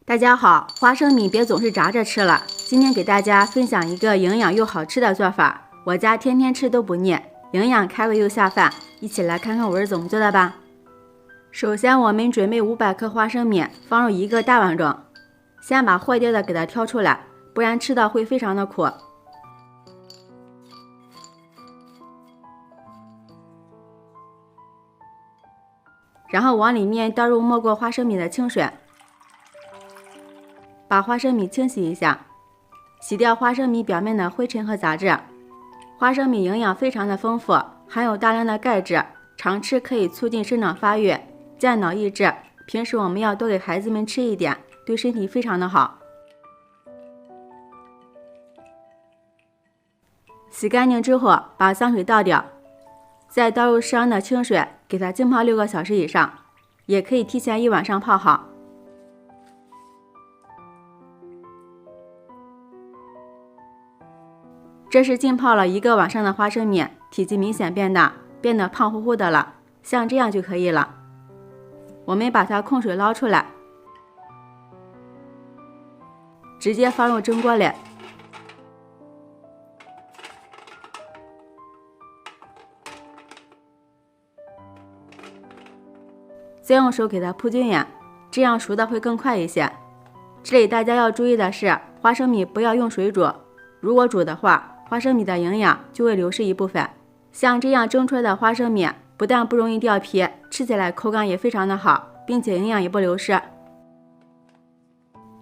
大家好，花生米别总是炸着吃了。今天给大家分享一个营养又好吃的做法，我家天天吃都不腻，营养开胃又下饭。一起来看看我是怎么做的吧。首先我们准备500克花生米，放入一个大碗中。先把坏掉的给它挑出来，不然吃的会非常的苦。然后往里面倒入没过花生米的清水。把花生米清洗一下，洗掉花生米表面的灰尘和杂质。花生米营养非常的丰富，含有大量的钙质，常吃可以促进生长发育、健脑益智。平时我们要多给孩子们吃一点，对身体非常的好。洗干净之后，把脏水倒掉，再倒入适量的清水，给它浸泡6个小时以上，也可以提前1晚上泡好。这是浸泡了1个晚上的花生米，体积明显变大，变得胖乎乎的了，像这样就可以了。我们把它控水捞出来，直接放入蒸锅里。再用手给它铺均匀，这样熟的会更快一些。这里大家要注意的是，花生米不要用水煮，如果煮的话，花生米的营养就会流失一部分。像这样蒸出来的花生米，不但不容易掉皮，吃起来口感也非常的好，并且营养也不流失。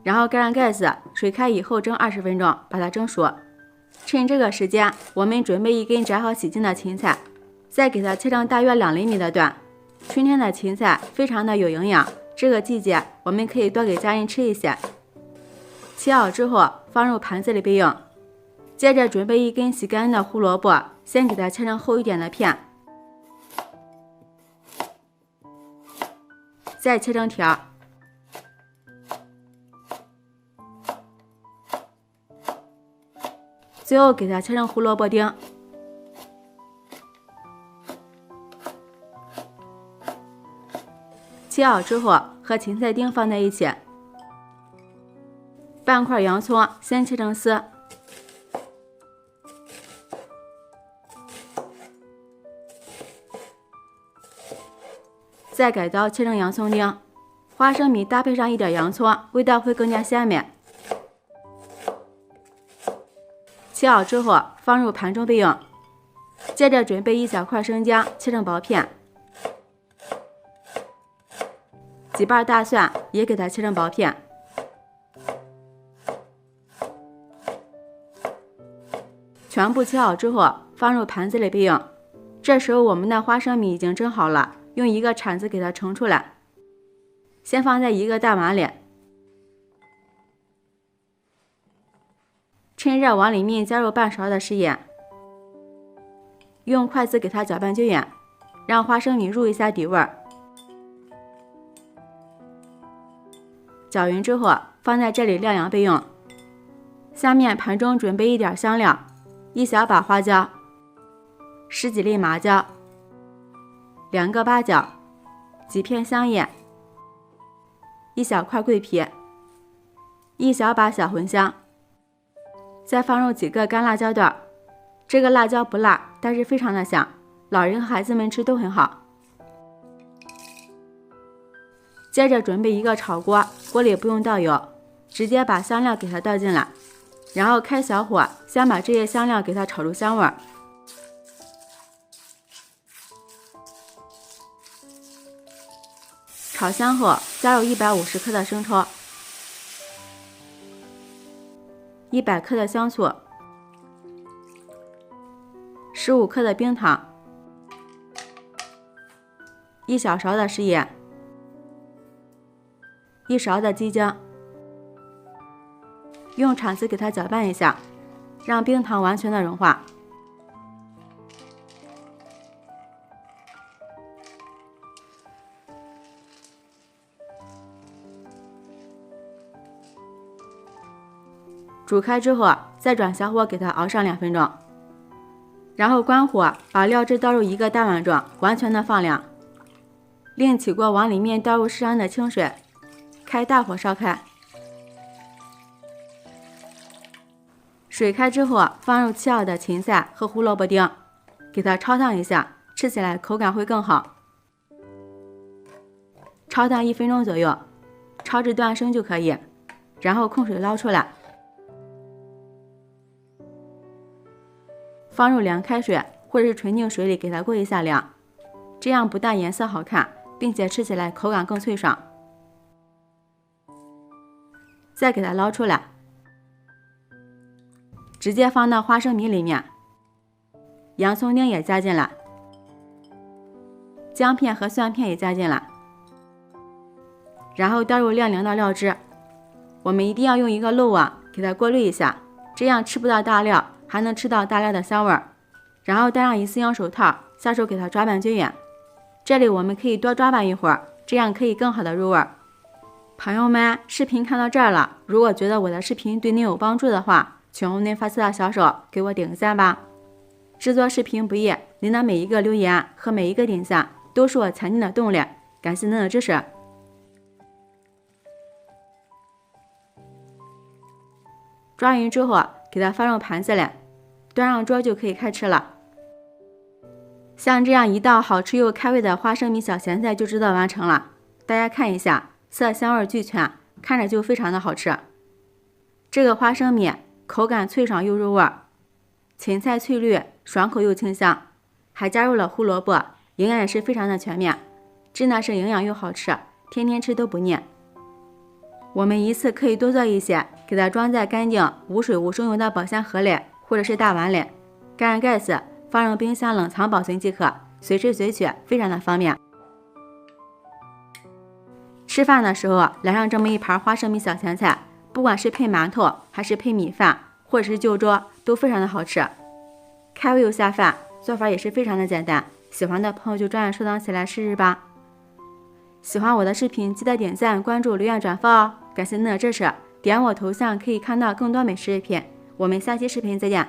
然后盖上盖子，水开以后蒸20分钟，把它蒸熟。趁这个时间，我们准备1根摘好洗净的芹菜，再给它切成大约2厘米的段。春天的芹菜非常的有营养，这个季节我们可以多给家人吃一些。切好之后放入盘子里备用。接着准备1根洗干净的胡萝卜，先给它切成厚一点的片，再切成条。最后给它切成胡萝卜丁。切好之后和芹菜丁放在一起。半块洋葱先切成丝。再改刀切成洋葱丁，花生米搭配上一点洋葱，味道会更加鲜美。切好之后放入盘中备用。接着准备1小块生姜，切成薄片，几瓣大蒜也给它切成薄片。全部切好之后放入盘子里备用。这时候我们的花生米已经蒸好了，用一个铲子给它盛出来，先放在一个大碗里，趁热往里面加入半勺的食盐，用筷子给它搅拌均匀，让花生米入一下底味儿。搅匀之后放在这里晾凉备用。下面盘中准备一点香料，1小把花椒，10几粒麻椒，2个八角，几片香叶，1小块桂皮，1小把小茴香，再放入几个干辣椒段。这个辣椒不辣，但是非常的香，老人和孩子们吃都很好。接着准备一个炒锅，锅里不用倒油，直接把香料给它倒进来，然后开小火，先把这些香料给它炒出香味儿。炒香后加入150克的生抽，100克的香醋，15克的冰糖，1小勺的食盐，1勺的鸡精。用铲子给它搅拌一下，让冰糖完全的融化。煮开之后再转小火给它熬上2分钟，然后关火，把料汁倒入一个大碗中，完全的放凉。另起锅往里面倒入适量的清水，开大火烧开，水开之后，放入切好的芹菜和胡萝卜丁，给它焯烫一下，吃起来口感会更好。焯烫1分钟左右，焯至断生就可以，然后控水捞出来，放入凉开水或者是纯净水里给它过一下凉，这样不但颜色好看，并且吃起来口感更脆爽。再给它捞出来，直接放到花生米里面，洋葱丁也加进来，姜片和蒜片也加进来，然后倒入晾凉的料汁。我们一定要用一个漏网给它过滤一下，这样吃不到大料，还能吃到大料的香味儿。然后戴上一次性手套，下手给它抓拌均匀。这里我们可以多抓拌一会儿，这样可以更好的入味儿。朋友们，视频看到这儿了，如果觉得我的视频对您有帮助的话，请用您发丝的小手给我点个赞吧。制作视频不易，您的每一个留言和每一个点赞都是我前进的动力，感谢您的支持。抓匀之后，给它放入盘子里，端上桌就可以开吃了。像这样一道好吃又开胃的花生米小咸菜就制作完成了，大家看一下，色香味俱全，看着就非常的好吃。这个花生米口感脆爽又入味，芹菜翠绿，爽口又清香，还加入了胡萝卜，营养也是非常的全面，真的是营养又好吃，天天吃都不腻。我们一次可以多做一些，给它装在干净无水无生油的保鲜盒里或者是大碗里，盖上盖子，放入冰箱冷藏保存即可，随吃随取，非常的方便。吃饭的时候来上这么一盘花生米小咸菜，不管是配馒头还是配米饭或者是就粥，都非常的好吃，开胃又下饭，做法也是非常的简单，喜欢的朋友就抓紧收藏起来试试吧。喜欢我的视频记得点赞、关注、留言、转发哦，感谢您的支持，点我头像可以看到更多美食视频，我们下期视频再见。